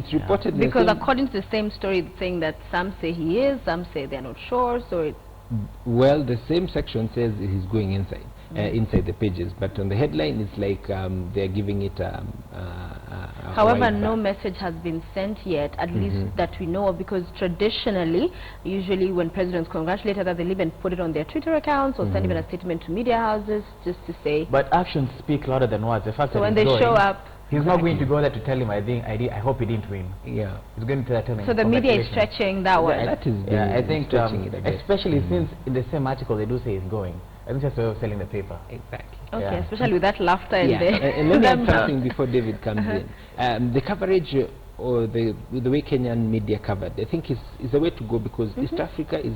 it's reported because according to the same story, it's saying that some say he is, some say they're not sure. So it well, the same section says he's going inside. Inside the pages, but on the headline it's like they're giving it however, no message has been sent yet, at least that we know of, because traditionally, usually when presidents congratulate others, they even put it on their Twitter accounts or send even a statement to media houses just to say. But actions speak louder than words. The fact so that when they show up, he's not going to go there to tell him, I hope he didn't win. Yeah. He's going to tell him. So the media is stretching that one. That is I think stretching it a bit. especially since in the same article they do say he's going. I think that's why they're selling the paper. Exactly. Okay, especially with that laughter in there. And let me add something before David comes in. The coverage or the way Kenyan media covered, I think is a way to go, because East Africa is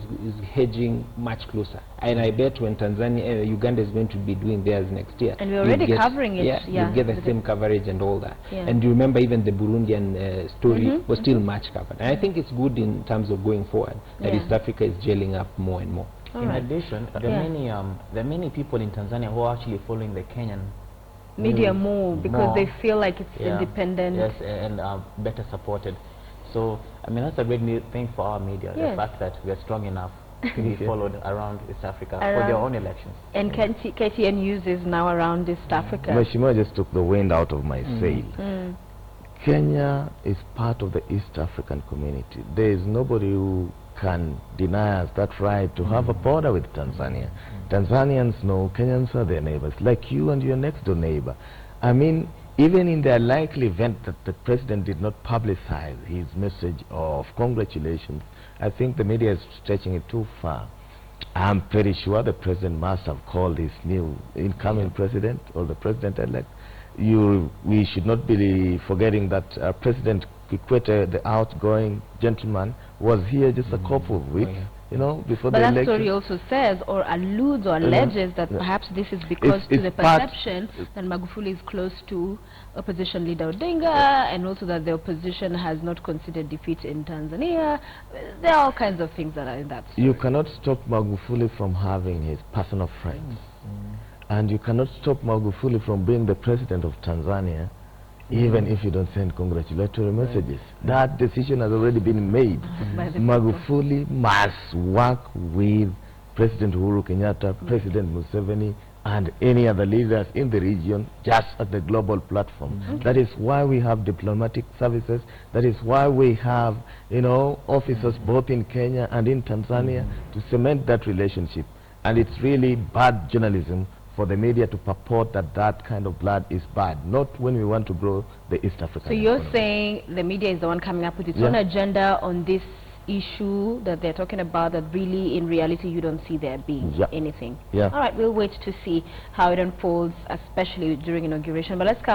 hedging much closer. And I bet when Tanzania, Uganda is going to be doing theirs next year. And we're already covering it. Yeah, you get the same coverage and all that. Yeah. And you remember even the Burundian story was still much covered. And I think it's good in terms of going forward that East Africa is gelling up more and more. All in addition, there are many people in Tanzania who are actually following the Kenyan media more because they feel like it's independent. Yes, and better supported. So, I mean, that's a great thing for our media, the fact that we are strong enough to be followed around East Africa for their own elections. And KTN News is now around East Africa. Mheshimiwa just took the wind out of my sail. Kenya is part of the East African community. There is nobody who can deny us that right to have a border with Tanzania. Tanzanians know Kenyans are their neighbors, like you and your next door neighbor. I mean, even in the likely event that the president did not publicize his message of congratulations, I think the media is stretching it too far. I'm pretty sure the president must have called his new incoming president or the president-elect. We should not be forgetting that President Kikwete, the outgoing gentleman, was here just a couple of weeks, you know, before the election. But that story also says or alludes or alleges that perhaps this is because to the perception that Magufuli is close to opposition leader Odinga, and also that the opposition has not considered defeat in Tanzania. There are all kinds of things that are in that story. You cannot stop Magufuli from having his personal friends. And you cannot stop Magufuli from being the president of Tanzania, even if you don't send congratulatory messages. That decision has already been made. Magufuli must work with President Uhuru Kenyatta, President Museveni, and any other leaders in the region, just at the global platform. That is why we have diplomatic services. That is why we have, you know, officers both in Kenya and in Tanzania to cement that relationship. And it's really bad journalism for the media to purport that that kind of blood is bad, not when we want to grow the East African So you're economy. saying the media is the one coming up with its own agenda on this issue that they're talking about, that really in reality you don't see there being anything. All right, we'll wait to see how it unfolds, especially during inauguration. But let's come